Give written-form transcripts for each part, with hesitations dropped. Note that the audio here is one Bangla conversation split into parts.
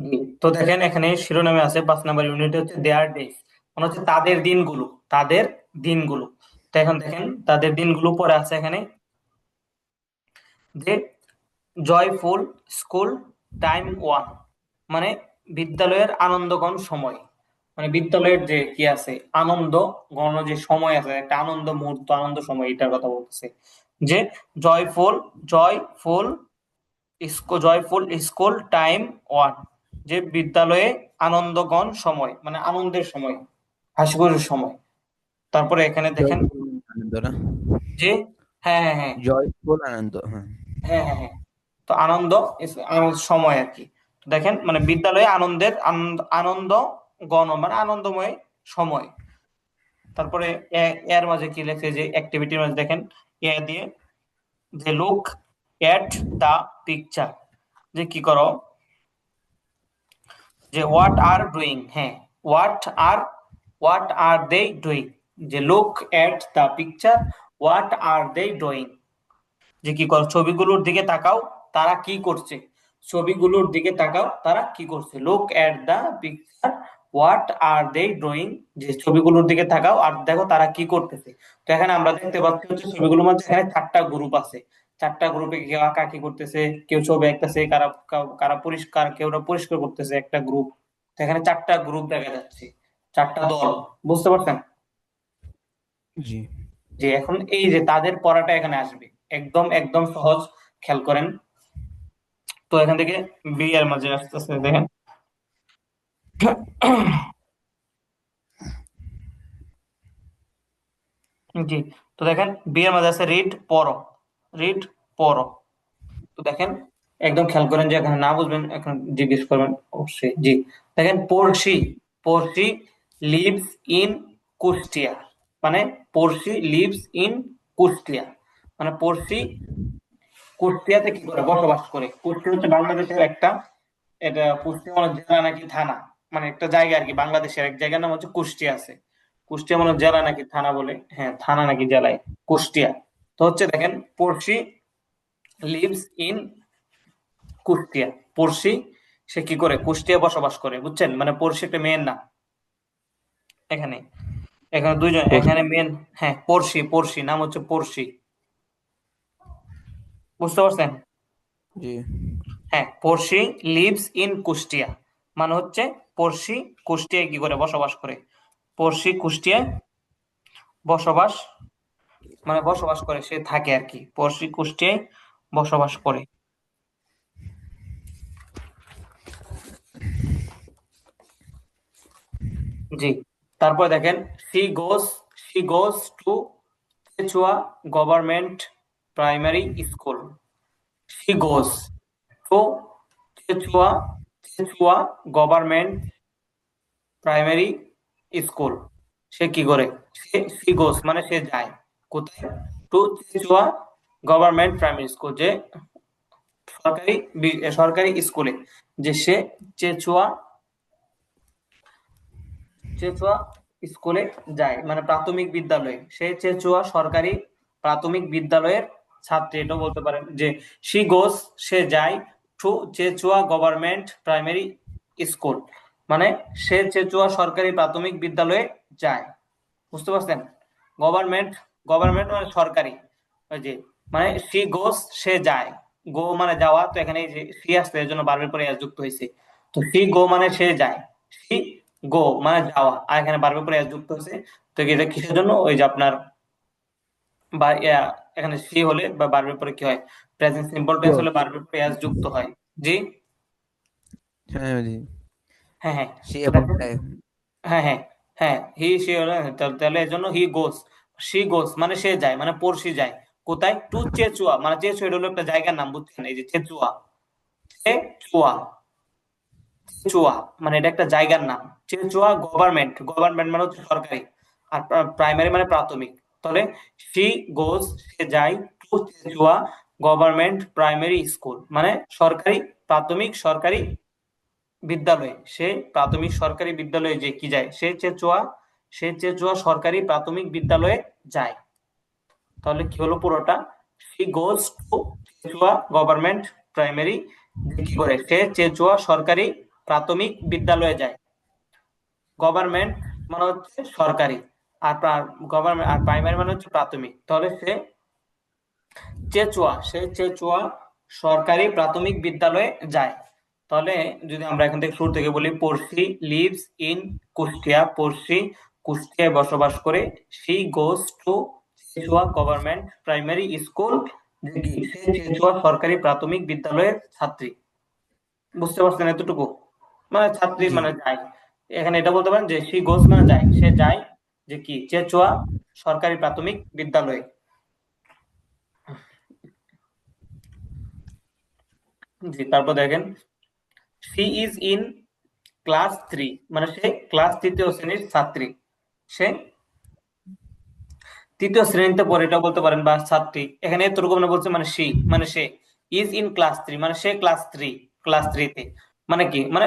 জি। তো দেখেন এখানে শিরোনামে আছে 5 নম্বর ইউনিট হচ্ছে দেয়ার ডেজ, মানে হচ্ছে তাদের দিনগুলো, তাদের দিনগুলো। তো এখন দেখেন তাদের দিনগুলো পরে আছে এখানে যে জয়ফুল স্কুল টাইম ওয়ান, মানে বিদ্যালয়ের আনন্দঘন সময়, মানে বিদ্যালয়ের যে কি আছে আনন্দ ঘন যে সময় আছে, একটা আনন্দ মুহূর্ত, আনন্দ সময়, এটার কথা বলতেছে। যে joyful joyful joyful school time one, যে বিদ্যালয়ে আনন্দঘন সময়, মানে আনন্দের সময়, হাসিখুশির সময়। তারপরে এখানে দেখেন জয়ফুল আনন্দ না? যে হ্যাঁ হ্যাঁ হ্যাঁ জয়ফুল আনন্দ, হ্যাঁ। হ্যাঁ হ্যাঁ হ্যাঁ, তো আনন্দ আনন্দ সময় আর কি। তো দেখেন মানে বিদ্যালয়ে আনন্দের আনন্দ আনন্দ গণ মানে আনন্দময় সময়। তারপরে এর মাঝে কি লেখে যে অ্যাক্টিভিটির মাঝে দেখেন এ দিয়ে যে লুক এট দা পিকচার, যে কি করো, যে হোয়াট আর ডুইং, হ্যাঁ হোয়াট আর দে ডুইং, যে look at the picture what are they doing, যে কি করো ছবিগুলোর দিকে তাকাও তারা কি করছে, ছবিগুলোর দিকে তাকাও তারা কি করছে, look at the picture what are they drawing, যে ছবিগুলোর দিকে তাকাও আর দেখো তারা কি করতেছে। তো এখানে আমরা দেখতে পাচ্ছি হচ্ছে ছবিগুলোর মধ্যে এখানে 4টা গ্রুপ আছে, 4টা গ্রুপে কেউ আঁকা কি করতেছে, কেউ ছবি আঁকতেছে, কারা কারা পরিষ্কার, কেউ পরিষ্কার করতেছে, একটা গ্রুপ। তো এখানে 4টা গ্রুপ দেখা যাচ্ছে, 4টা দল, বুঝতে পারছেন? জি। যে এখন এই যে তাদের পড়াটা এখানে আসবে, একদম একদম সহজ, খেয়াল করেন। তো এখান থেকে বি এর মাঝে আসতেছে দেখেন। জি। তো দেখেন বি এর মাঝে আছে রিড পড়ো, রিড পড়ো। তো দেখেন একদম খেয়াল করেন, যে এখানে না বুঝবেন এখন জিজ্ঞেস করবেন অবশ্যই। জি। দেখেন পড়শি, পড়শি লিভস ইন কুষ্টিয়া, মানে পড়শি লিভস ইন কুষ্টিয়া, মানে পড়শি কুষ্টিয়াতে কি করে বসবাস করে। কুষ্টিয়া হচ্ছে বাংলাদেশের একটা, এটা কুষ্টিয়া মানে জেলা নাকি থানা, মানে একটা জায়গা আর কি, বাংলাদেশের এক জায়গার নাম হচ্ছে কুষ্টিয়া আছে। কুষ্টিয়া মানে জেলা নাকি থানা বলে, হ্যাঁ থানা নাকি জেলায় কুষ্টিয়া। তো হচ্ছে দেখেন পড়শি লিভস ইন কুষ্টিয়া, পড়শি সে কি করে কুষ্টিয়া বসবাস করে, বুঝছেন? মানে পড়শি একটা মেয়ের নাম এখানে, এখানে দুইজন এখানে মেন। হ্যাঁ পড়শি, পড়শি নাম হচ্ছে পড়শি, বুঝতে পারছেন? জি। হ্যাঁ পড়শি লিভস ইন কুষ্টিয়া, মানে হচ্ছে পড়শি কুষ্টিয়ায় কি করে বসবাস করে, পড়শি কুষ্টিয়ায় বসবাস, মানে বসবাস করে, সে থাকে আর কি, পড়শি কুষ্টিয়ায় বসবাস করে। জি। তারপর দেখেন she goes to Chechua government primary school, she goes to Chechua Chechua government primary school, সে কি করে, সি গোস মানে সে যায় কোথায়, to Chechua government primary school, যে সরকারি সরকারি স্কুলে, যে সে চেচুয়া চেচুয়া স্কুলে যায়, মানে প্রাথমিক বিদ্যালয়ে, সে চেচুয়া সরকারি প্রাথমিক বিদ্যালয়ের ছাত্রী, এটাও বলতে পারেন যে সি গোস, সে যায় two Chechua government primary school, মানে সে চেচুয়া সরকারি প্রাথমিক বিদ্যালয়ে যায়, বুঝতে পারছেন? গভর্নমেন্ট, গভর্নমেন্ট মানে সরকারি, ওই যে মানে সি গোস সে যায়, গো মানে যাওয়া, তো এখানে এই যে সি আসছে এর জন্য বারবার পরে এস যুক্ত হয়েছে। তো সি গো মানে সে যায়, সি গো মানে যাওয়া, আর এখানে বারবার পরে এস যুক্ত হয়েছে। তো এটা কিসের জন্য, ওই যে আপনার বা এখানে সি হলে বা বারবার পরে কি হয়, প্রেজেন্ট সিম্পল টেন্স Go. হলে বারবার পরে এস যুক্ত হয়। জি। হ্যাঁ, জি। হ্যাঁ হ্যাঁ। সে তো এবং দেখেন তাই। হ্যাঁ হ্যাঁ হ্যাঁ হি সে হলো, তাহলে এর জন্য হি গোস, সি গোস মানে সে যায়, মানে পড়শি যায় কোথায়, টু চেচুয়া, মানে চেচুয়া এটা হলো একটা জায়গার নাম, বুঝছেন? এই যে চেচুয়া, চেচুয়া, চেচুয়া মানে এটা একটা জায়গার নাম। চেচুয়া গভর্নমেন্ট, গভর্নমেন্ট মানে হচ্ছে সরকারি, আর প্রাইমারি মানে প্রাথমিক। তাহলে সি গোস সে যায় two Chechua government primary school, মানে সরকারি প্রাথমিক সরকারি বিদ্যালয়ে, সে প্রাথমিক সরকারি বিদ্যালয়ে যে কি যায়, সে চেচুয়া সরকারি প্রাথমিক বিদ্যালয়ে যায়। তাহলে কি হলো পুরোটা, she goes to Chechua government primary, কি করে সে চেচুয়া সরকারি প্রাথমিক বিদ্যালয়ে যায়। গভর্নমেন্ট মানে হচ্ছে সরকারি, আর গভর্নমেন্ট আর প্রাইমারি মানে হচ্ছে প্রাথমিক। তাহলে সে চেচুয়া সরকারি প্রাথমিক বিদ্যালয়ে যায়। তাহলে যদি আমরা এখান থেকে শুরু থেকে বলি, পড়শি লিভস ইন কুষ্টিয়া, পড়শি কুষ্টিয়ায় বসবাস করে। She goes to Chechua government primary school, সে চেচুয়া সরকারি প্রাথমিক বিদ্যালয়ের ছাত্রী। বুঝতে পারছেন এতটুকু? মানে ছাত্রী জি মানে যায়। এখানে এটা বলতে পারেন যে শি গোস মানে যায়, সে যায় যে কি চেচুয়া সরকারি প্রাথমিক বিদ্যালয়ে। জি, তারপর দেখেন সি ইজ ইন ক্লাস 3, মানে সে ক্লাস তৃতীয় শ্রেণীর ছাত্রী। সে তৃতীয় শ্রেণীতে পড়ে, এটা বলতে পারেন, বা ছাত্রী। এখানে এতটুকু মানে বলছে মানে মানে সে ইজ ইন ক্লাস 3, মানে সে ক্লাস 3 তে। মানে কি, মানে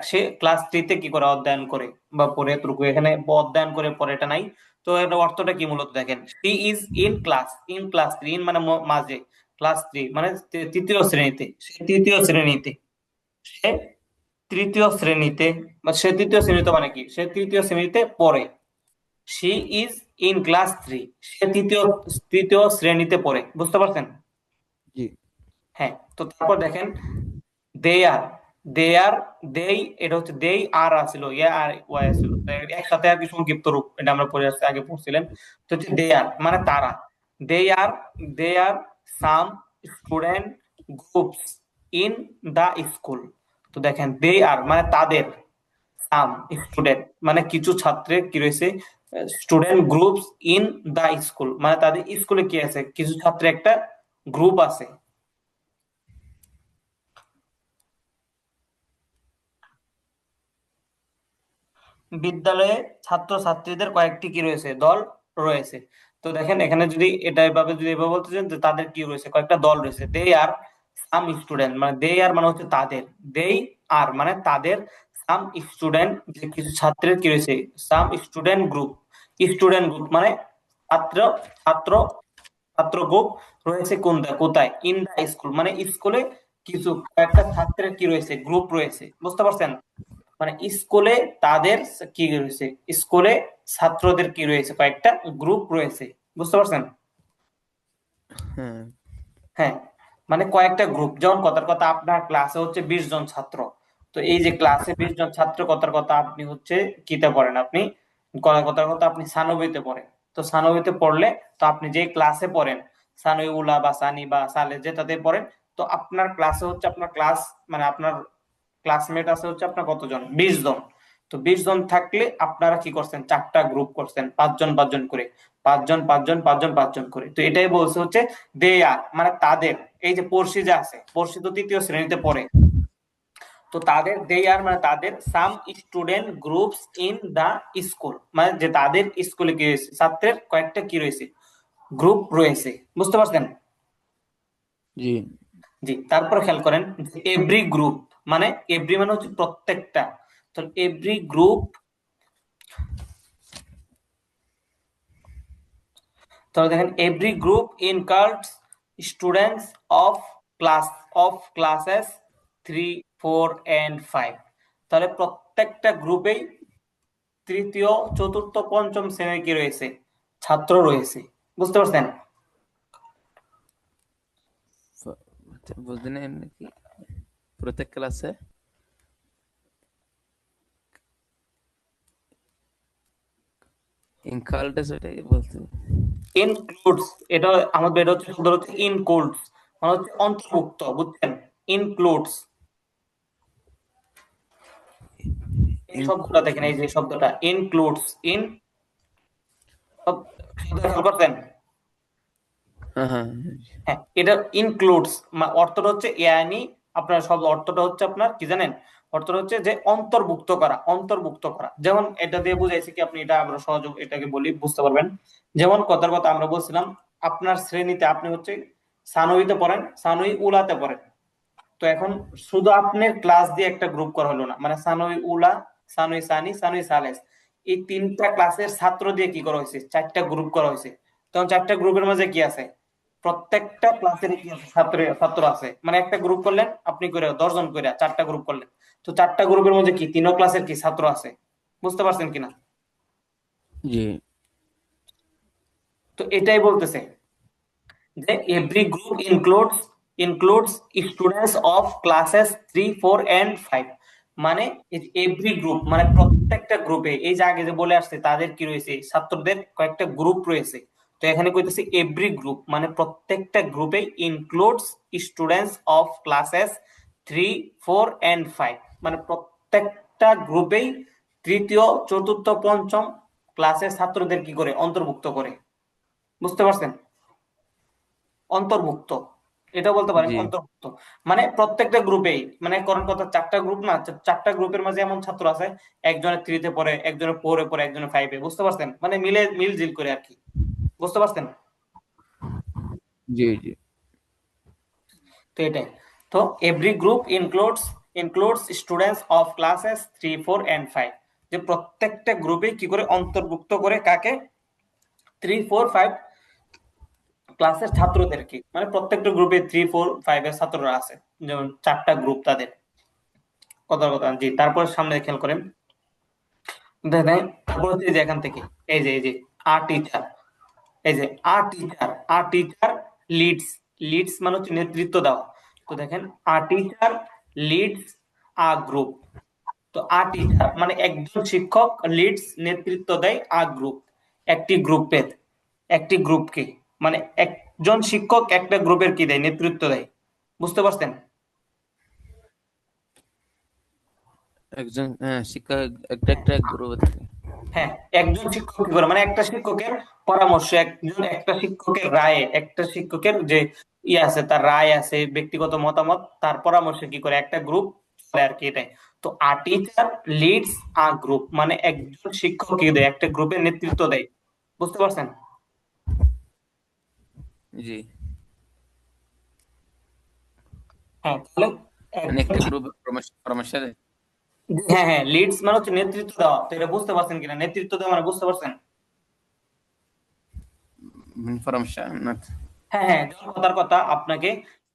সে ক্লাস 3 তে কি করে অধ্যয়ন করে বা পড়ে, এতটুকু এখানে অধ্যয়ন করে পড়ে এটা নাই। তো এর অর্থটা কি মূলত দেখেন, she is in class 3, in মানে মাঝে, ক্লাস 3 মানে তৃতীয় শ্রেণীতে, সে তৃতীয় শ্রেণীতে, বা সে তৃতীয় শ্রেণীতে মানে কি, সে তৃতীয় শ্রেণীতে পড়ে। শি ইজ ইন ক্লাস 3, সে তৃতীয় তৃতীয় শ্রেণীতে পড়ে। বুঝতে পারছেন? জি হ্যাঁ। তো তারপর দেখেন দে আর দে আর দেই, এটা হচ্ছে দেই আর আসছিল, ইয়া আর ওয়াই আসছিল, তো একসাথে আর কি সংক্ষিপ্ত রূপ, এটা আমরা পড়ে আসছি, আগে পড়ছিলেন। তো হচ্ছে দে আর মানে তারা, they are they are some student groups in the school. তো দেখেন দে আর মানে তাদের, সাম স্টুডেন্ট মানে কিছু ছাত্রের কি রয়েছে, student groups in the school মানে তাদের স্কুলে কি আছে, কিছু ছাত্রের একটা গ্রুপ আছে। বিদ্যালয়ে ছাত্রছাত্রীদের কয়েকটি কি রয়েছে, দল রয়েছে। তো দেখেন এখানে যদি এটা এভাবে যদি এভাবে বলতে চান যে তাদের কি রয়েছে, কয়েকটা দল রয়েছে। দে আর সাম স্টুডেন্ট, মানে দে আর মানে হচ্ছে তাদের, দে আর মানে তাদের, সাম স্টুডেন্ট যে কিছু ছাত্রের কি রয়েছে, সাম স্টুডেন্ট গ্রুপ মানে ছাত্র ছাত্র ছাত্র গ্রুপ রয়েছে কোথায়, ইন দা স্কুল মানে স্কুলে কিছু কয়েকটা ছাত্রের কি রয়েছে, গ্রুপ রয়েছে। বুঝতে পারছেন? মানে স্কুলে তাদের কি রয়েছে, স্কুলে ছাত্রদের কি রয়েছে, কয়েকটা গ্রুপ রয়েছে। বুঝতে পারছেন? হ্যাঁ হ্যাঁ, মানে কয়েকটা গ্রুপ। যেমন কথার কথা আপনার ক্লাসে হচ্ছে 20 জন ছাত্র, তো এই যে ক্লাসে 20 জন ছাত্র, কথার কথা আপনি হচ্ছে কিতে পড়েন, আপনি কথার কথা আপনি সানবীতে পড়েন। তো সানবীতে পড়লে, তো আপনি যে ক্লাসে পড়েন, সানবী উলা বা সানি বা সালে যেটাতে পড়েন, তো আপনার ক্লাসে হচ্ছে আপনার ক্লাস মানে আপনার ক্লাসমেট আছে হচ্ছে আপনার কতজন, 20 জন। তো 20 জন থাকলে আপনারা কি করছেন, 4টা গ্রুপ করছেন, 5 জন 5 জন করে, 5 জন 5 জন 5 জন 5 জন করে। তো এটাই বলছে হচ্ছে দে আর মানে তাদের। এই যে পড়শি যে আছে, পড়শি তো তৃতীয় শ্রেণীতে পড়ে, তো তাদের দে আর মানে তাদের, some student groups in the school মানে যে তাদের স্কুলে কি রয়েছে, ছাত্রের কয়েকটা কি রয়েছে, গ্রুপ রয়েছে। বুঝতে পারছেন? জি জি, তারপর খেয়াল করেন এভরি গ্রুপ মানে, এভরি মানে হচ্ছে প্রত্যেকটা। তো এভরি গ্রুপ, তাহলে দেখেন every group includes students of class classes 3 4 and 5। তাহলে প্রত্যেকটা গ্রুপেই তৃতীয় চতুর্থ পঞ্চম শ্রেণীর কি রয়েছে, ছাত্র রয়েছে। বুঝতে পারছেন? বুঝলেন নাকি প্রত্যেক ক্লাসে ইনকালটেস ওইটাই বলতে ইনক্লুডস, এটা আমাদের এটা হচ্ছে শব্দ হচ্ছে ইনক্লুডস, মানে হচ্ছে অন্তর্ভুক্ত। বুঝছেন? ইনক্লুডস এই শব্দটা ইনক্লুড দেখেন, এই যে শব্দটা ইনক্লুডস, খেয়াল করছেন? হ্যাঁ হ্যাঁ হ্যাঁ, এটা ইনক্লুডস অর্থটা হচ্ছে ইয়ানি, আপনার শব্দ অর্থটা হচ্ছে আপনার কি জানেন, অর্থটা হচ্ছে যে অন্তর্ভুক্ত করা। যেমন এটা দিয়ে বুঝাইছে কি, আপনি এটা আমরা সহযোগ এটাকে বলি বুঝতে পারবেন। যেমন কথার কথা আমরা বলছিলাম, আপনার শ্রেণীতে আপনি হচ্ছে সানউইতে পড়েন, সানউই উলাতে পড়েন। তো এখন শুধু আপনার ক্লাস দিয়ে একটা গ্রুপ করা হলো না, মানে সানউই উলা, সানউই সানি, সানউই সালেস, এই 3টা ক্লাসের ছাত্র দিয়ে কি করা হয়েছে, 4টা গ্রুপ করা হয়েছে। তখন 4টা গ্রুপের মাঝে কি আছে, প্রত্যেকটা ক্লাসের কি আছে, ছাত্র আছে, মানে একটা গ্রুপ করলেন আপনি করে 10 জন করে 4টা গ্রুপ করলেন, তো 4টা গ্রুপের মধ্যে কি তিনও ক্লাসের কি ছাত্র আছে, বুঝতে পারছেন কিনা? জি তো এটাই বলতেছে যে every group includes students of classes 3, 4 and 5, মানে এভরি গ্রুপ মানে প্রত্যেকটা গ্রুপে, এই যে আগে যে বলে আসছে তাদের কি রয়েছে, ছাত্রদের কয়েকটা গ্রুপ রয়েছে। তো এখানে কইতেছে এভরি গ্রুপ মানে প্রত্যেকটা গ্রুপে includes students of classes 3, 4 and 5, মানে প্রত্যেকটা গ্রুপেই তৃতীয়, চতুর্থ, পঞ্চম ক্লাসের ছাত্রদের কি করে অন্তর্ভুক্ত করে, বুঝতে পারছেন? অন্তর্ভুক্ত, এটা বলতে পারেন জি অন্তর্ভুক্ত, মানে প্রত্যেকটা গ্রুপেই, মানে কারণ কথা 4টা গ্রুপ না, 4টা গ্রুপের মাঝে এমন ছাত্র আছে একজনের 3-তে পড়ে, একজনের 4-এ পড়ে, একজনের 5-এ, বুঝতে পারছেন? মানে মিলজিল করে আর কি, বুঝতে পারছেন? জি জি তো এটাই। তো every group includes students of classes 3, 4 and 5, যে প্রত্যেকটা গ্রুপে কি করে অন্তর্ভুক্ত করে কাকে, 3, 4, 5 ক্লাসের ছাত্রদেরকে, মানে প্রত্যেকটা গ্রুপে 3, 4, 5 এর ছাত্ররা আছে, যেমন 4টা গ্রুপ তাদের, কথার কথা। জি, তারপর সামনে খেয়াল করেন, দেখেন তারপর হচ্ছে যে এখান থেকে এই যে আর টিচার, এই যে আর টিচার লিডস, লিডস মানে হচ্ছে নেতৃত্ব দেওয়া। তো দেখেন আর টিচার লিডস আ গ্রুপ, তো আর টিচার মানে একজন শিক্ষক লিডস নেতৃত্ব দেয় আ গ্রুপ, একটি গ্রুপের, একটি গ্রুপকে, মানে একজন শিক্ষক একটা গ্রুপের কি দেয়, নেতৃত্ব দেয়, বুঝতে পারছেন? একজন শিক্ষক একটা একটা গ্রুপে থাকে। হ্যাঁ, একজন শিক্ষক কি করে, মানে একটা শিক্ষকের পরামর্শ, একটা শিক্ষকের রায়ে, একটা শিক্ষকের যে আছে তার রায় আছে, ব্যক্তিগত মতামত, তার পরামর্শে কি করে একটা গ্রুপ চলে আর কি, এটাই। তো আ টিচার লিডস আ গ্রুপ মানে একজন শিক্ষক কি দেয়, একটা গ্রুপের নেতৃত্ব দেয়, বুঝতে পারছেন? জি হ্যাঁ, তাহলে মানে একজন একটা গ্রুপে পরামর্শ দেয়। হ্যাঁ হ্যাঁ, লিডস মানে হচ্ছে নেতৃত্ব দেওয়া, তো এটা বুঝতে পারছেন কিনা, নেতৃত্ব দেওয়া মানে বুঝতে পারছেন? পরামর্শ না। হ্যাঁ হ্যাঁ, যেমন কথার কথা আপনাকে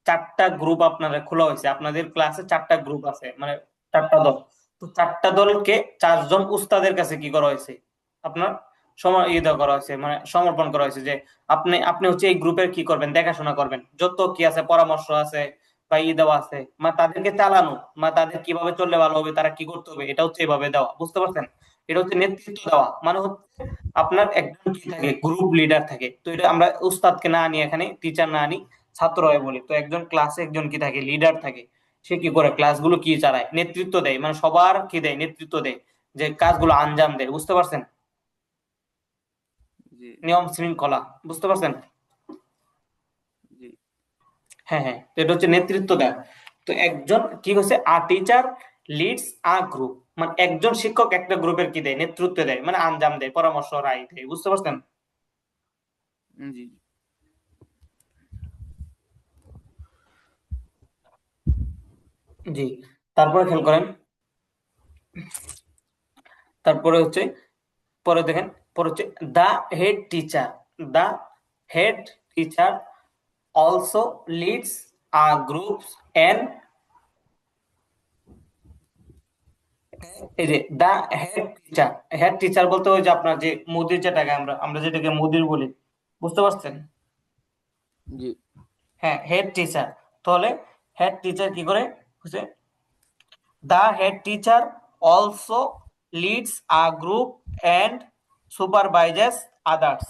4টা গ্রুপ আপনারা খোলা হয়েছে, আপনাদের ক্লাসে 4টা গ্রুপ আছে, মানে 4টা দল। তো 4টা দলকে 4জন উস্তাদের কাছে কি করা হয়েছে, আপনার সময় দেওয়া করা হয়েছে, মানে সমর্পণ করা হয়েছে যে আপনি আপনি হচ্ছে এই গ্রুপের কি করবেন, দেখাশোনা করবেন, যত কি আছে পরামর্শ আছে বা দেওয়া আছে, তাদেরকে চালানো, তাদের কিভাবে চললে ভালো হবে, তারা কি করতে হবে, এটা হচ্ছে এভাবে দেওয়া, বুঝতে পারছেন? এটা হচ্ছে নেতৃত্ব দেওয়া, মানে হচ্ছে আপনার একজন কি থাকে, গ্রুপ লিডার থাকে। তো এটা আমরা উস্তাদকে না আনি, এখানে টিচার না আনি, ছাত্র হয় বলি। তো একজন ক্লাসে একজন কি থাকে, লিডার থাকে, সে কি করে ক্লাসগুলো কি চালায়, নেতৃত্ব দেয়, মানে সবার কি দেয়, নেতৃত্ব দেয়, যে কাজগুলো আঞ্জাম দেয়, বুঝতে পারছেন? জি নিয়ম শৃঙ্খলা, বুঝতে পারছেন? জি হ্যাঁ হ্যাঁ, তো এটা হচ্ছে নেতৃত্ব দেয়। তো একজন কি হচ্ছে, আ টিচার লিডস আ গ্রুপ, মানে একজন শিক্ষক একটা গ্রুপের কি দেয়, নেতৃত্ব দেয়, মানে আঞ্জাম দেয়, পরামর্শ রায় দেয়, বুঝতে পারছেন? জি জি, তারপরে খেয়াল করেন, তারপরে হচ্ছে, পরে দেখেন, পরে হচ্ছে the head teacher, the head teacher also leads a groups and, এই যে দা হেড টিচার বলতে ওই যে আপনার যে মুদির, যেটাকে আমরা আমরা যেটাকে মুদির বলি, বুঝতে পারছেন? জি হ্যাঁ, হেড টিচার, তাহলে হেড টিচার কি করে হচ্ছে, the head teacher also leads a group and supervises others,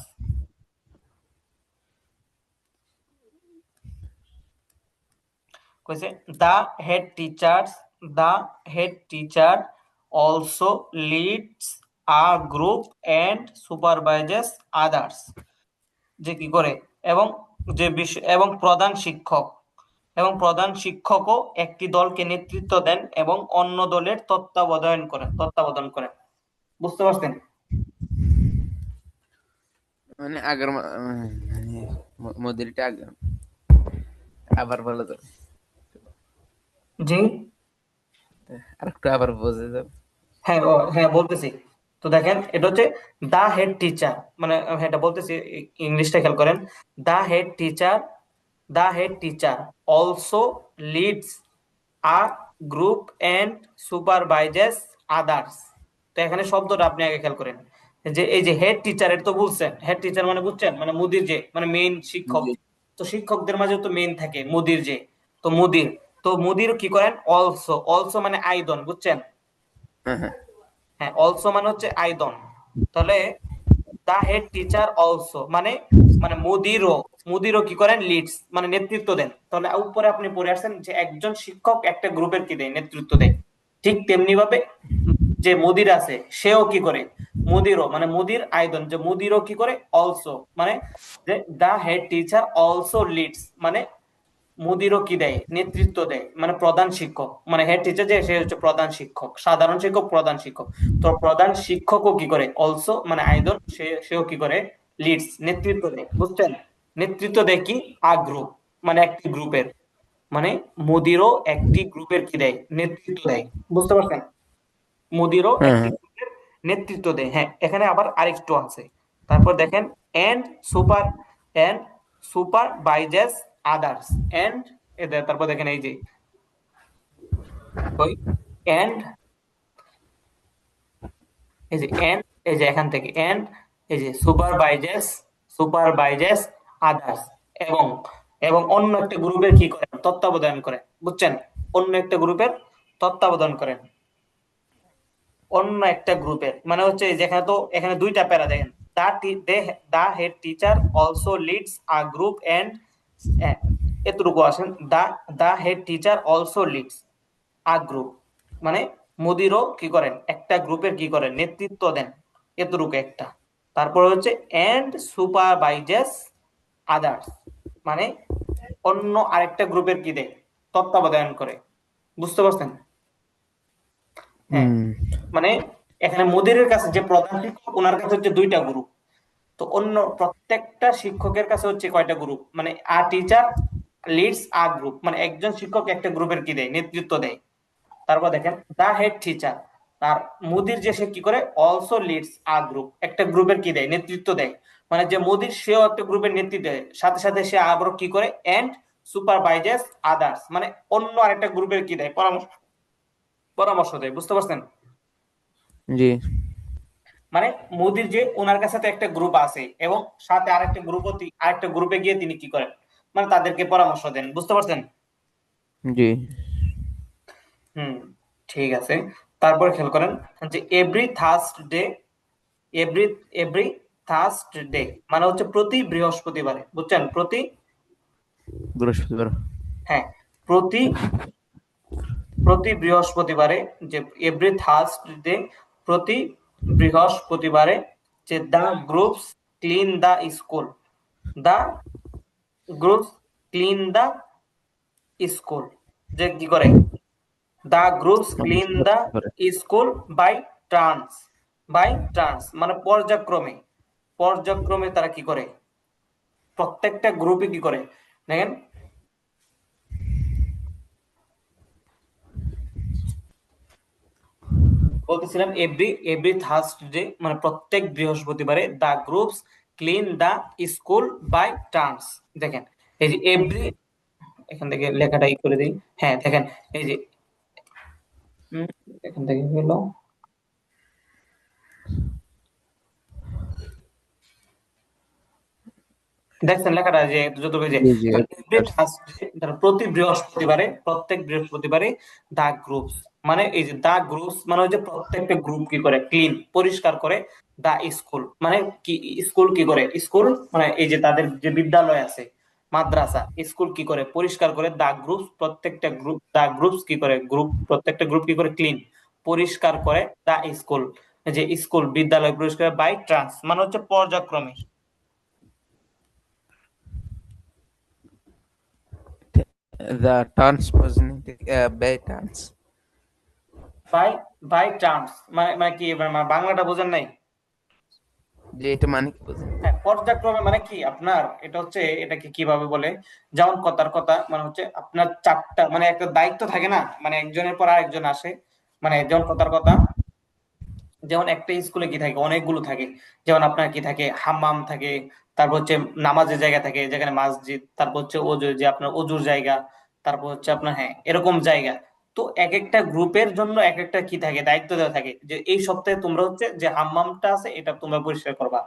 কইছে the head teachers the head teacher also leads a group and supervises others, যে কি করে, এবং যে বিষয় এবং প্রধান শিক্ষকও একটি দলকে নেতৃত্ব দেন এবং অন্য দলের তত্ত্বাবধান করেন, বুঝতে পারছেন? মানে আগের মানে মদিরটা আগে আবার বলো তো, জি, আর একটু আবার বোঝে যাবে। হ্যাঁ হ্যাঁ বলতেছি। তো দেখেন এটা হচ্ছে দা হেড টিচার, মানে এটা বলতেছি ইংলিশটা খেয়াল করেন। The head teacher, the head teacher also leads a group and supervises others. তো এখানে শব্দটা আপনি আগে খেয়াল করেন, যে এই যে হেড টিচার, এটা তো বুঝছেন হেড টিচার মানে বুঝছেন, মানে মুদির যে, মানে মেইন শিক্ষক। জি। তো শিক্ষকদের মাঝে তো মেইন থাকে মুদির যে, তো মুদির, তো মুদির কি করেন অলসো, অলসো মানে আইদন, বুঝছেন? হ্যাঁ হ্যাঁ। হ্যাঁ, অলসো মানে হচ্ছে আইদন। তাহলে দা হেড টিচার অলসো মানে, মানে মুদিরও, মুদিরও কি করেন লিডস মানে নেতৃত্ব দেন। তাহলে উপরে আপনি পড়ে আসছেন যে একজন শিক্ষক একটা গ্রুপের কি দেয়, নেতৃত্ব দেয়। ঠিক তেমনি ভাবে যে মুদির আছে সেও কি করে, মুদিরও মানে মুদির আইদন, যে মুদিরও কি করে অলসো মানে, যে দা হেড টিচার অলসো লিডস মানে মুদিরও কি দেয়, নেতৃত্ব দেয়, মানে প্রধান শিক্ষক, মানে হেড টিচার যে সে হচ্ছে প্রধান শিক্ষক, সাধারণ শিক্ষক প্রধান শিক্ষক। তো প্রধান শিক্ষকও কি করে অলসো মানে আইদর সেও কি করে লিডস নেতৃত্ব দেয়, বুঝছেন? নেতৃত্ব দেয় কি আ গ্রুপ, মানে একটি গ্রুপের, মানে মুদিরও একটি গ্রুপের কি দেয়, নেতৃত্ব দেয়। বুঝতে পারছেন? মুদিরও হ্যাঁ একটি হ্যাঁ। গ্রুপের নেতৃত্ব দেয়। হ্যাঁ, এখানে আবার আরেকটু আছে। তারপর দেখেন and super, and supervises others, and তারপর দেখেন এই যে ওই এন্ড, এই যে এন্ড, এই যে এখান থেকে এন্ড, এই যে সুপারভাইজেস, সুপারভাইজেস আদার্স, এবং এবং অন্য একটা গ্রুপের কি করেন, তত্ত্বাবধান করেন, বুঝছেন? অন্য একটা গ্রুপের তত্ত্বাবধান করেন, অন্য একটা গ্রুপের মানে হচ্ছে যেখানে, তো এখানে দুইটা প্যারা দেখেন, the head teacher also leads a group and, এতটুকু আসেন, the head teacher also leads a group মানে মুদিরও কি করেন, একটা গ্রুপের কি করেন, নেতৃত্ব দেন, এতটুকু একটা। তারপর হচ্ছে এন্ড সুপারভাইজেস আদার্স মানে অন্য আরেকটা গ্রুপের কি দেয়, তত্ত্বাবধান করে। বুঝতে পারছেন? হ্যাঁ, হুম। মানে এখানে মুদিরের কাছে যে প্রধান শিক্ষক, ওনার কাছে হচ্ছে দুইটা গ্রুপ। তো অন্য প্রত্যেকটা শিক্ষকের কাছে হচ্ছে কয়টা গ্রুপ, মানে আ টিচার লিডস আ গ্রুপ, মানে একজন শিক্ষক একটা গ্রুপের কি দেয়, নেতৃত্ব দেয়। তারপর দেখেন দা হেড টিচার, তার মুদির যে সে কি করে অলসো লিডস আ গ্রুপ, একটা গ্রুপের কি দেয়, নেতৃত্ব দেয়। মানে যে মুদির সেও একটা গ্রুপের নেতৃত্ব দেয়, সাথে সাথে সে আবার কি করে এন্ড সুপারভাইজেস আদার্স মানে অন্য আরেকটা গ্রুপের কি দেয়, পরামর্শ, পরামর্শ দেয়। বুঝতে পারছেন? জি মানে মোদির যে ওনার কাছে তো একটা গ্রুপ আছে, এবং সাথে আরেকটা গ্রুপ, আরেকটা গ্রুপে গিয়ে তিনি কি করেন, মানে তাদেরকে পরামর্শ দেন। বুঝতে পারছেন? জি। হুম, ঠিক আছে। তারপর খেয়াল করেন যে every Thursday, every every Thursday মানে হচ্ছে প্রতি বৃহস্পতিবারে, বুঝছেন? প্রতি, বৃহস্পতিবার। হ্যাঁ, প্রতি, প্রতি বৃহস্পতিবারে, যে এভরি থার্সডে প্রতি বৃহস্পতিবারে, যে the groups clean the school, the groups clean the school, যে কি করে, দা গ্রুপস ক্লিন দা করে। School by turns, by turns মানে পর্যায়ক্রমে, পর্যায়ক্রমে তারা কি করে, প্রত্যেকটা গ্রুপে কি করে দেখেন, বলতেছিলাম এভরি এভরি থার্সডে মানে প্রত্যেক বৃহস্পতিবারে the groups clean the school by turns. দেখেন এই যে এভরি, এখান থেকে লেখাটা ই করে দিই। হ্যাঁ দেখেন এই যে উম, এখান থেকে গেল, দেখছেন লেখাটা যে যতটুকু, যে জি জি। every Thursday, ধরো প্রতি বৃহস্পতিবারে, প্রত্যেক বৃহস্পতিবারে দা গ্রুপস মানে এই যে দা গ্রুপস মানে হচ্ছে প্রত্যেকটা গ্রুপ কি করে ক্লিন পরিষ্কার করে, দা স্কুল মানে কি, স্কুল কি করে, স্কুল মানে এই যে তাদের যে বিদ্যালয় আছে, মাদ্রাসা, স্কুল কি করে পরিষ্কার করে, দা গ্রুপস প্রত্যেকটা গ্রুপ, দা গ্রুপস কি করে, গ্রুপ প্রত্যেকটা গ্রুপ কি করে ক্লিন পরিষ্কার করে, দা স্কুল যে স্কুল বিদ্যালয় পরিষ্কার বাই ট্রান্স মানে হচ্ছে পর্যায়ক্রমে, দ্য টার্নস প্রজেনিং by turns. By by terms মানে, মানে কি মানে বাংলাটা বোঝেন নাই? যে এটা মানে কি বোঝেন? হ্যাঁ, পর্যায়ক্রমে মানে কি আপনার, এটা হচ্ছে এটাকে কিভাবে বলে, যেমন কথার কথা মানে হচ্ছে আপনার চারটা মানে একটা দায়িত্ব থাকে না, মানে একজনের পর আরেকজন আসে, মানে যেমন কথার কথা যেমন একটা স্কুলে কি থাকে, অনেকগুলো থাকে। যেমন আপনার কি থাকে, হাম্মাম থাকে, তারপর হচ্ছে নামাজের জায়গা থাকে যেখানে মসজিদ, তারপর হচ্ছে অজু, যে আপনার অজুর জায়গা, তারপর হচ্ছে আপনার হ্যাঁ এরকম জায়গা। তো এক একটা গ্রুপের জন্য এক একটা কি থাকে, দায়িত্ব দেওয়া থাকে, যে এই সপ্তাহে তোমরা হচ্ছে যে হাম্মামটা আছে এটা তোমরা পরিষ্কার করবা।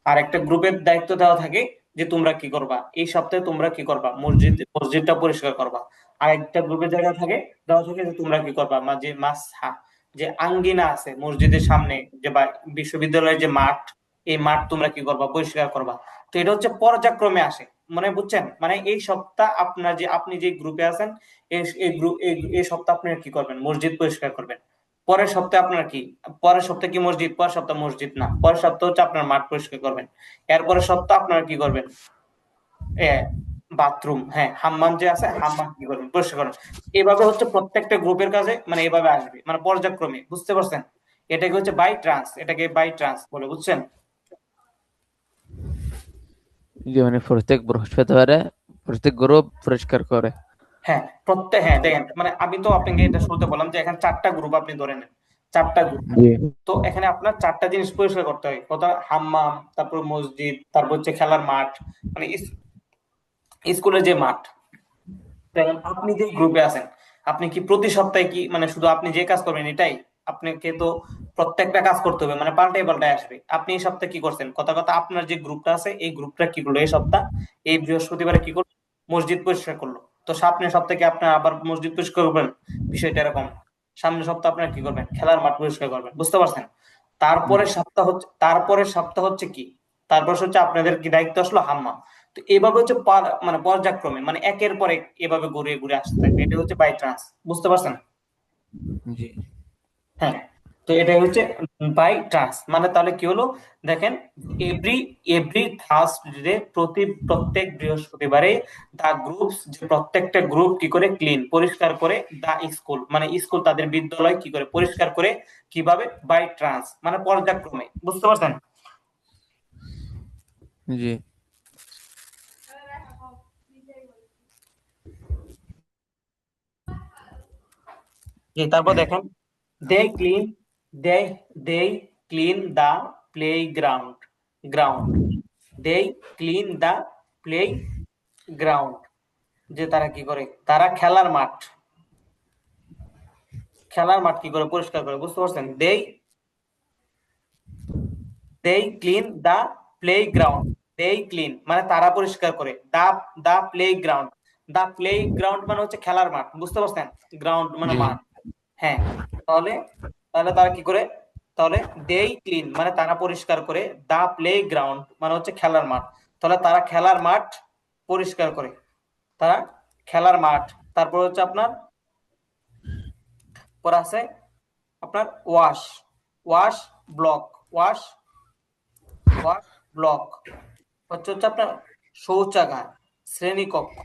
আর একটা গ্রুপের দায়িত্ব দেওয়া থাকে যে তোমরা কি করবা, এই সপ্তাহে তোমরা কি করবা, মসজিদটা পরিষ্কার করবা। আর একটা গ্রুপের জায়গা থাকে, দেওয়া থাকে যে তোমরা কি করবা, যে যে আঙ্গিনা আছে মসজিদের সামনে, যে বা বিশ্ববিদ্যালয়ের যে মাঠ, এই মাঠ তোমরা কি করবা, পরিষ্কার করবা। তো এটা হচ্ছে পর্যায়ক্রমে আসে, মানে বুঝছেন, মানে এই সপ্তাহ আপনার যে আপনি যে গ্রুপে আছেন, এই গ্রুপ এই সপ্তাহ আপনি কি করবেন, মসজিদ পরিষ্কার করবেন। পরের সপ্তাহে আপনার কি, পরের সপ্তাহে কি মসজিদ, পরের সপ্তাহ মসজিদ না, পরের সপ্তাহ হচ্ছে আপনার মাঠ পরিষ্কার করবেন। এরপরের সপ্তাহ আপনারা কি করবেন, বাথরুম, হ্যাঁ হাম্মাম যে আছে, হাম্মাম কি করবেন, পরিষ্কার করবেন। এভাবে হচ্ছে প্রত্যেকটা গ্রুপের কাছে মানে এভাবে আসবে, মানে পর্যায়ক্রমে, বুঝতে পারছেন? এটাকে হচ্ছে বাই ট্রান্স, এটাকে বাই ট্রান্স বলে, বুঝছেন? জি, মানে প্রত্যেক বৃহস্পতিবারে প্রত্যেক গ্রুপ পরিষ্কার করে। হ্যাঁ প্রত্যেক, হ্যাঁ দেখেন, মানে আমি তো আপনাকে এটা শুরুতে বললাম যে এখানে চারটা গ্রুপ আপনি ধরে নেন, চারটা গ্রুপ। জি তো এখানে আপনার চারটা জিনিস পরিষ্কার করতে হয়, কথা হাম্মাম, তারপর মসজিদ, তারপর হচ্ছে খেলার মাঠ, মানে স্কুলের যে মাঠ। দেখেন আপনি যে গ্রুপে আছেন, আপনি কি প্রতি সপ্তাহে কি মানে শুধু আপনি যে কাজ করবেন এটাই, আপনাকে তো প্রত্যেকটা কাজ করতে হবে, মানে পাল্টাই পাল্টাই আসবে। আপনি এই সপ্তাহে কি করছেন, কথা কথা আপনার যে গ্রুপটা আছে এই গ্রুপটা কি করলো এই সপ্তাহ, এই বৃহস্পতিবারে কি করলো, মসজিদ পরিষ্কার করলো। তো সামনের সপ্তাহে কি আপনার আবার মসজিদ পরিষ্কার করবেন, বিষয়টা এরকম। সামনের সপ্তাহ আপনার কি করবেন, খেলার মাঠ পরিষ্কার করবেন, বুঝতে পারছেন? তারপরের সপ্তাহ হচ্ছে কি, তারপর হচ্ছে আপনাদের কি দায়িত্ব আসলো হাম্মাম। তো এভাবে হচ্ছে মানে পর্যায়ক্রমে, মানে একের পর এক এভাবে ঘুরে ঘুরে আসতে থাকবে, এটা হচ্ছে বাই চান্স, বুঝতে পারছেন? জি হ্যাঁ। তো এটা হচ্ছে বাই চান্স, মানে তাহলে কি হলো, দেখেন, এভরি এভরি থার্সডে, প্রত্যেক বৃহস্পতিবারে দা গ্রুপস, যে প্রত্যেকটা গ্রুপ কি করে ক্লিন পরিষ্কার করে, দা স্কুল মানে স্কুল তাদের বিদ্যালয় কি করে পরিষ্কার করে, কিভাবে, বাই ট্রান্স মানে পর্যায়ক্রমে, বুঝতে পারছেন? জি জি, তারপর দেখেন, they clean they they clean the playground ground they clean the playground, যে তারা কি করে, তারা খেলার মাঠ কি করে পরিষ্কার করে, বুঝতে পারছেন? They clean the playground, they clean মানে তারা পরিষ্কার করে, the the playground, the playground মানে হচ্ছে খেলার মাঠ, বুঝতে পারছেন? গ্রাউন্ড মানে জি মাঠ। হ্যাঁ। তাহলে তাহলে তারা কি করে, তাহলে দেই ক্লিন মানে তারা পরিষ্কার করে, দা প্লে গ্রাউন্ড মানে হচ্ছে খেলার মাঠ। তাহলে তারা খেলার মাঠ পরিষ্কার করে, তারা খেলার মাঠ। তারপর হচ্ছে আপনার পর আছে আপনার wash wash block wash wash block হচ্ছে হচ্ছে আপনার শৌচাগার, শ্রেণীকক্ষ,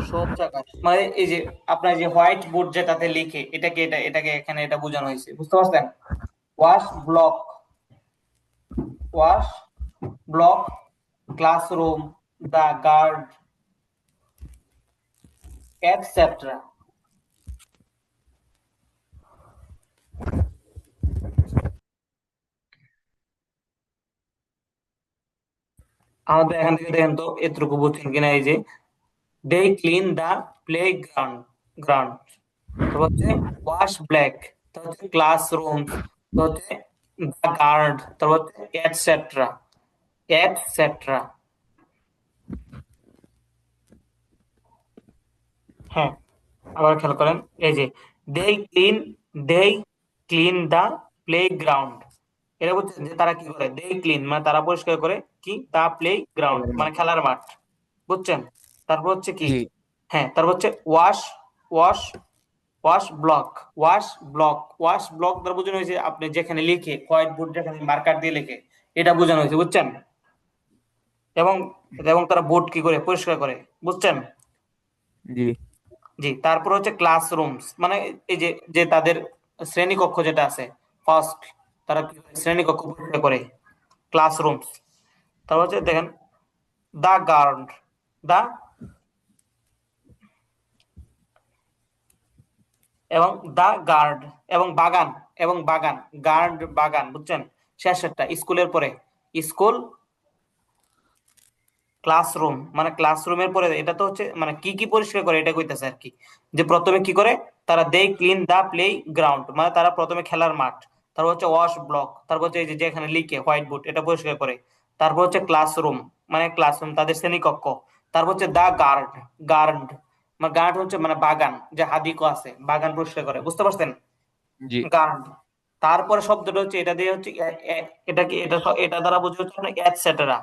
শৌচাগার মানে এই যে আপনার যে হোয়াইট বোর্ড যেটাতে লিখে, এটাকে এখানে এটা বোঝানো হয়েছে, বুঝতে পারছেন? Wash block wash block, classroom, the guard, etc. আমাদের এখান থেকে দেখেন তো এতটুকু বুঝছেন কিনা, এই যে they clean the playground, তারপর হচ্ছে ওয়াশ ব্ল্যাক, তারপর হচ্ছে ক্লাসরুম, তারপর হচ্ছে দা গার্ড, তারপর হচ্ছে এটসেট্রা এটসেট্রা। হ্যাঁ, আবার খেয়াল করেন, এই যে they clean they clean the playground, এটা বুঝছেন যে তারা কি করে, দে ক্লিন মানে তারা পরিষ্কার করে কি, দা প্লে গ্রাউন্ড খেলার মানে মাঠ। খেলার মাঠ, বুঝছেন? তারপর হচ্ছে কি, জি হ্যাঁ তারপর হচ্ছে wash wash wash block wash block দ্বারা বোঝানো হয়েছে আপনি যেখানে লিখে, হোয়াইট বোর্ড যেখানে মার্কার দিয়ে লিখে, এটা বোঝানো হয়েছে, বুঝছেন? এবং এবং তারা বোর্ড কি করে পরিষ্কার করে, বুঝছেন? জি জি, তারপর হচ্ছে ক্লাসরুমস মানে এই যে যে তাদের শ্রেণীকক্ষ যেটা আছে, ফার্স্ট, তারা কি করে? শ্রেণীকক্ষ পরিষ্কার করে, ক্লাসরুমস। তারপর হচ্ছে দেখেন, দা গার্ড দা এবং দা গার্ড, এবং বাগান, এবং বাগান, গার্ড বাগান, বুঝছেন? শেষেরটা স্কুলের পরে স্কুল, ক্লাসরুম, মানে ক্লাসরুমের পরে এটা তো হচ্ছে মানে কি কি পরিষ্কার করে এটা কইতাছে আর কি। যে প্রথমে কি করে তারা, they clean the playground, মানে তারা প্রথমে খেলার মাঠ, তারপর হচ্ছে ওয়াশ ব্লক, তারপর হচ্ছে এই যে যেখানে লিখে হোয়াইট বোর্ড এটা পরিষ্কার করে, তারপর হচ্ছে ক্লাসরুম, মানে ক্লাসরুম তাদের শ্রেণীকক্ষ, তারপর হচ্ছে দা গার্ড, গার্ড মানে গার্ড হচ্ছে মানে বাগান, যে হাদিকো আছে বাগান পরিষ্কার করে, বুঝতে পারছেন? জি। গার্ড। তারপরে শব্দটা হচ্ছে এটা দিয়ে হচ্ছে এটা কি এটা এটা দ্বারা বোঝা হচ্ছে আপনার এটসেট্রা,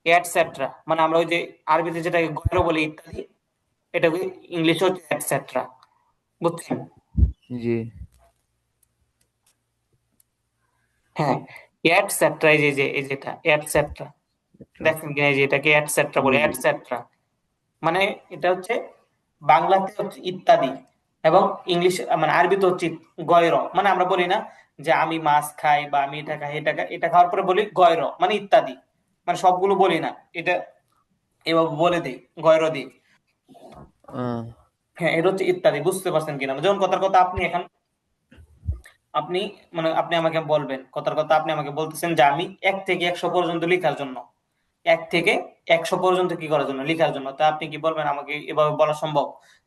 এটসেট্রা মানে আমরা ওই যে আরবিতে যেটাকে গয়র বলি ইত্যাদি, এটাকে ইংলিশে হচ্ছে এটসেট্রা, বুঝছেন? জি। হ্যাঁ, এটসেট্রা, এই যে এই যেটা এটসেট্রা, এটা। দেখেন কিনা এই যে এটাকে এটসেট্রা জি বলে, জি। এটসেট্রা মানে এটা হচ্ছে বাংলাতে হচ্ছে ইত্যাদি, এবং ইংলিশ মানে আরবিতে হচ্ছে গয়র, মানে আমরা বলি না যে আমি মাছ খাই বা আমি এটা খাই, এটা খাই, এটা খাওয়ার পরে বলি গয়র মানে ইত্যাদি, মানে সবগুলো বলি না, এটা এভাবে বলে দিই, গয়র দিই। আহ, হ্যাঁ, এটা হচ্ছে ইত্যাদি, বুঝতে পারছেন কিনা? যেমন কথার কথা আপনি এখন আপনি মানে আপনি আমাকে বলবেন, কথার কথা আপনি আমাকে বলতেছেন যে আমি 1 থেকে 100 পর্যন্ত লেখার জন্য, 1 থেকে 100 পর্যন্ত কি করার জন্য, লেখার জন্য, তা আপনি কি বলবেন আমাকে এভাবে বলা সম্ভব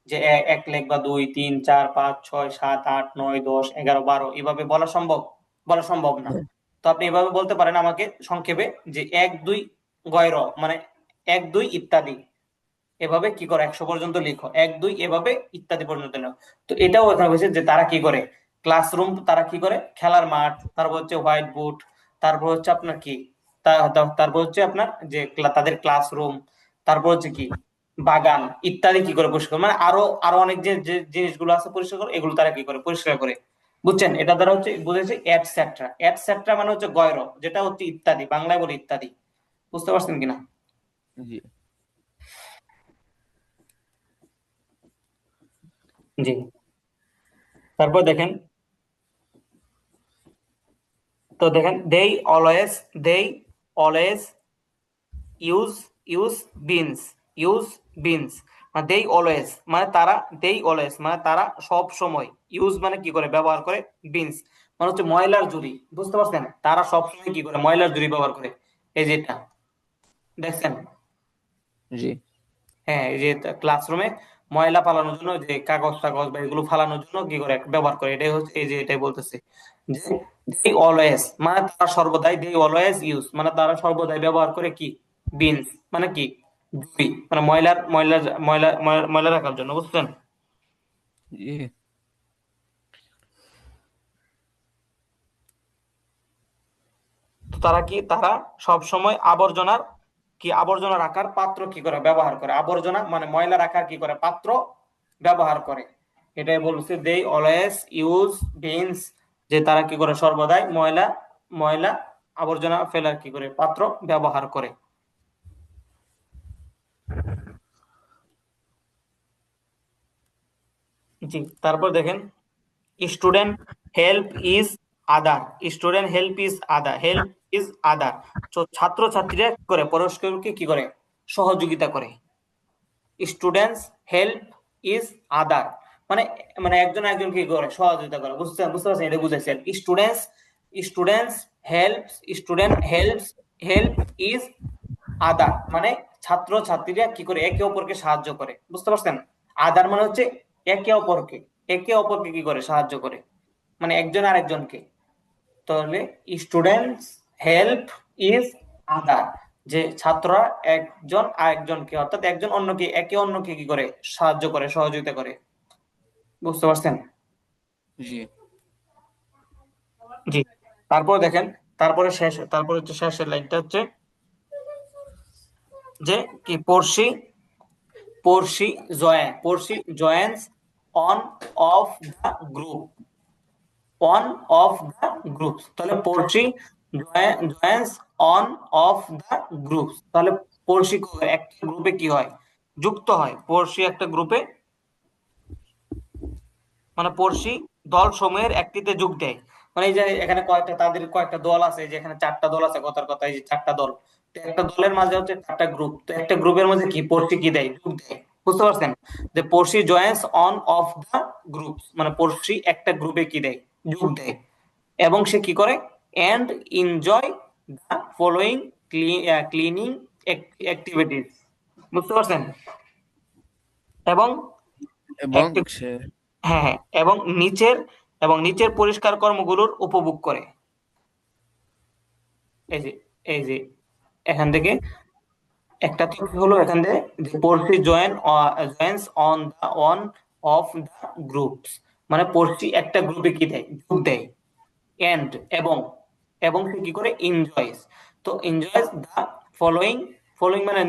যে এক লিখবা, 2 3 4 5 6 7 8 9 10 11 12 এভাবে বলা সম্ভব? বলা সম্ভব না। তো আপনি এভাবে বলতে পারেন আমাকে সংক্ষেপে যে 1 2 গয়র, মানে 1 2 ইত্যাদি, এভাবে কি করে 100 পর্যন্ত লিখো, 1 2 এভাবে ইত্যাদি পর্যন্ত লেখো। তো এটাও এখানে হয়েছে যে তারা কি করে ক্লাসরুম, তারা কি করে খেলার মাঠ, তারপর হচ্ছে হোয়াইট বোর্ড, তারপর হচ্ছে আপনার কি তারপর হচ্ছে আপনার যে তাদের ক্লাসরুম, তারপর হচ্ছে কি বাগান ইত্যাদি কি করে পরিষ্কার করে? মানে আরো আরো অনেক যে যে জিনিসগুলো আছে পরিষ্কার করে, এগুলো তারা কি করে পরিষ্কার করে, বুঝছেন? এটা দ্বারা হচ্ছে বুঝেছে এটসেট্রা, এটসেট্রা মানে হচ্ছে গয়র, যেটা হচ্ছে ইত্যাদি, বাংলায় বলে ইত্যাদি, বুঝতে পারছেন কিনা? জি। জি। তারপর দেখেন, তো দেখেন they always use use bins, use bins মানে দেই অলওয়েজ মানে তারা, দেই অলওয়েজ মানে তারা সব সময়, ইউজ মানে কি করে ব্যবহার করে, বিনস মানে হচ্ছে ময়লার ঝুড়ি, বুঝতে পারছেন? তারা সব সময় কি করে ময়লার ঝুড়ি ব্যবহার করে, এই যেটা দেখছেন। জি। হ্যাঁ, এই যে ক্লাসরুমে ময়লা ফালানোর জন্য যে কাগজ টাগজ বা এগুলো ফালানোর জন্য কি করে ব্যবহার করে, এটাই হচ্ছে এই যে এটাই বলতেছে যে দে অলওয়েজ মানে তারা সর্বদাই, দে অলওয়েজ ইউজ মানে তারা সর্বদাই ব্যবহার করে কি, বিনস মানে কি ঝুড়ি, মানে ময়লার ময়লা ময়লা ময়লা ময়লা রাখার জন্য, বুঝছেন? জি। তো তারা কি, তারা সব সময় আবর্জনার কি, আবর্জনা রাখার পাত্র কি করে ব্যবহার করে, আবর্জনা মানে ময়লা রাখার কি করে পাত্র ব্যবহার করে, এটাই বলছে দে অলওয়েজ ইউজ বিনস, যে তারা কি করে সর্বদাই ময়লা ময়লা আবর্জনা ফেলার কি করে পাত্র ব্যবহার করে। জি। তারপর দেখেন student help is other, student help is other, help is other, তো ছাত্রছাত্রীরা কি করে পরস্পরকে কি করে সহযোগিতা করে, স্টুডেন্টস হেল্প ইজ আদার মানে মানে একজন একজনকে কি করে সহযোগিতা করে, বুঝছেন? বুঝতে পারছেন? এটা বুঝাইছেন students, students helps, student helps, help is other মানে ছাত্র ছাত্রীরা কি করে একে অপরকে সাহায্য করে, বুঝতে পারছেন? আদার মানে হচ্ছে একে অপরকে, একে অপরকে কি করে সাহায্য করে, মানে একজন আরেকজনকে। তাহলে স্টুডেন্টস হেল্প ইজ আদার, যে ছাত্ররা একজন আরেকজনকে অর্থাৎ একজন অন্যকে একে অন্যকে কি করে সাহায্য করে, সহযোগিতা করে, বুঝতে পারছেন? জি। জি। তারপর দেখেন, তারপরে শেষ, তারপরে হচ্ছে শেষের লাইনটা হচ্ছে যে কি Porshi, Porshi joins one of the group, one of the groups, তাহলে Porshi joins one of the groups, তাহলে পড়শি একটা গ্রুপে কি হয়, যুক্ত হয়, পড়শি একটা গ্রুপে মানে পড়শি দল সমূহের একটিতে যোগ দেয়, মানে এই যে এখানে কয়েকটা তাদের কয়েকটা দল আছে, যে এখানে 4টা দল আছে, কথার কথা এই যে 4টা দল, তো একটা দলের মাঝে হচ্ছে 4টা গ্রুপ, তো একটা গ্রুপের মধ্যে কি পড়শি কি দেয়, যোগ দেয়, বুঝতে পারছেন? যে পড়শি joins one of the groups, মানে পড়শি একটা গ্রুপে কি দেয়, যোগ দেয়, এবং সে কি করে, and enjoy the following cleaning activities. বুঝতে পারছেন? এবং এবং একটি, সে হ্যাঁ হ্যাঁ, এবং নিচের পরিষ্কার কর্মগুলোর উপভোগ করে। এই যে, এই যে এখান থেকে একটা তো কি হলো এখান থেকে, যে পড়শি joins on the one of the groups, মানে পড়শি একটা গ্রুপে কি দেয়, যোগ দেয়, এন্ড এবং, এবং সে কি করে, এনজয়স। তো এনজয়স দা ফলোইং, ফলোইং মানে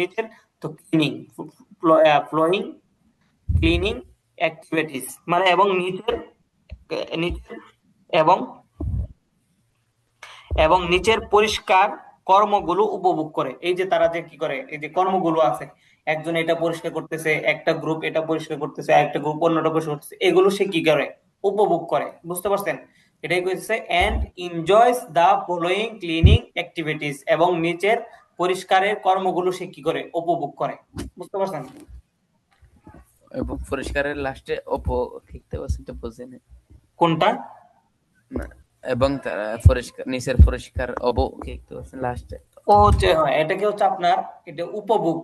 নিচের, তো ক্লিনিং, ফ্লোয়িং ক্লিনিং অ্যাক্টিভিটিস, মানে এবং নিচের এবং নিচের পরিষ্কার কর্মগুলো উপভোগ করে। এই যে তারা যে কি করে, এই যে কর্মগুলো আছে, একজন এটা পরিষ্কার করতেছে, একটা গ্রুপ এটা পরিষ্কার করতেছে, একটা গ্রুপ অন্যটা পরিষ্কার করতেছে, এগুলো সে কি করে, উপভোগ করে। বুঝতে পারছেন? এটাই কইছে and enjoys the following cleaning activities, এবং নিচের পরিষ্কারের কর্মগুলো সে কি করে, উপভোগ করে। বুঝতে পারছেন? এবং পরিষ্কারের লাস্টে লিখতে পারছেন তো বুঝেনি কোনটা? না, এবং তারা পরিষ্কার নিচের পরিষ্কার লিখতে পারছেন লাস্টে। ও হচ্ছে, হ্যাঁ, এটাকে হচ্ছে আপনার, এটা উপভোগ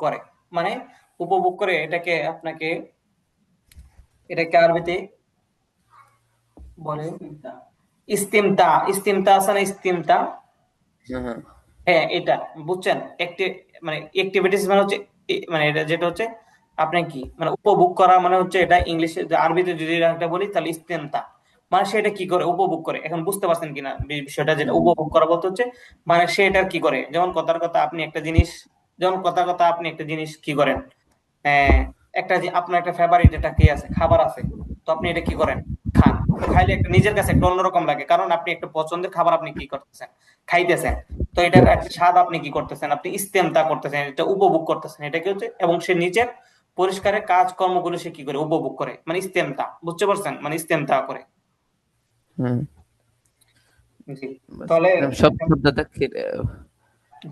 করে, মানে উপভোগ করে, এটাকে আরবিতে বলে ইস্তিমতা। ইস্তিমতা আছে না, ইস্তিমতা? হ্যাঁ হ্যাঁ হ্যাঁ, এটা বুঝছেন, একটি মানে অ্যাক্টিভিটিস মানে হচ্ছে মানে এটা যেটা হচ্ছে আপনার কি, মানে উপভোগ করা, মানে হচ্ছে এটা ইংলিশে, আরবিতে যদি একটা বলি তাহলে ইস্তেমতা, মানে সেটা কি করে, উপভোগ করে। এখন বুঝতে পারছেন কিনা বিষয়টা, যেটা উপভোগ করা বলতে হচ্ছে, মানে সে এটা কি করে, যেমন কথার কথা আপনি একটা জিনিস, কি করেন, আহ, আপনার একটা ফেভারিট এটা কি আছে, খাবার আছে, তো আপনি এটা কি করেন, খান। তো খাইলে একটা নিজের কাছে একটা অন্যরকম লাগে, কারণ আপনি একটা পছন্দের খাবার আপনি কি করতেছেন, খাইতেছেন। তো এটার একটা স্বাদ আপনি কি করতেছেন, আপনি ইস্তেমতা করতেছেন, এটা উপভোগ করতেছেন, এটা কি হচ্ছে, এবং সে নিজের পরিষ্কারের কাজ কর্মগুলো সে কি করে, উপভোগ করে, মানে ইস্তেমতা। বুঝতে পারছেন? মানে ইস্তেমতা করে। হ্যাঁ। জি। তাহলে বুঝলাম সব শব্দটা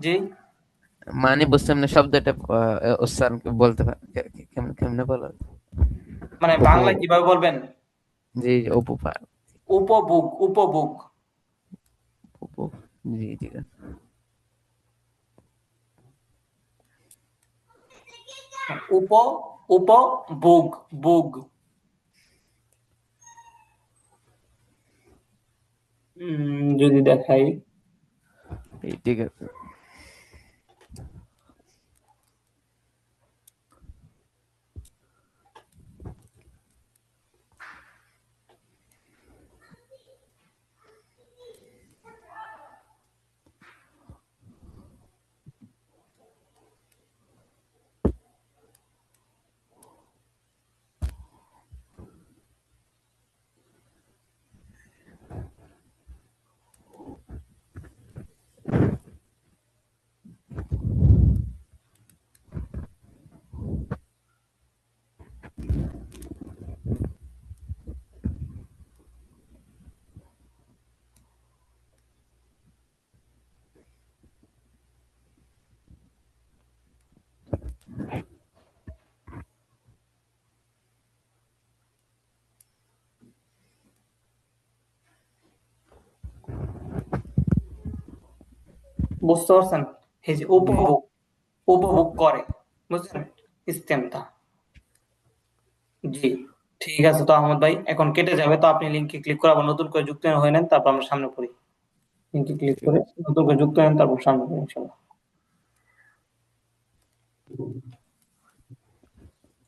জি, মানে বুঝতাম না শব্দটা উচ্চারণ বলতে কেমনে কেমনে বলো? মানে অপু বাংলা কিভাবে বলবেন? জি উপপার উপভোগ। অপু জি ঠিক আছে। উপ উপভোগ, ভোগ। যদি দেখাই, এই ঠিক আছে। বুঝতে পারছেন? এই যে জি উপভোগ করে। বুঝছেন? ইস্তেমতা। জি। ঠিক আছে, তো আহমদ ভাই এখন কেটে যাবে, তো আপনি লিঙ্কে ক্লিক করে আবার নতুন করে যুক্ত হয়ে নেন, তারপর আমরা সামনে পড়ি। লিঙ্কে ক্লিক ঠিক করে আছে। নতুন করে যুক্ত হয়ে নেন, তারপর সামনে পড়ি ইনশাল্লাহ।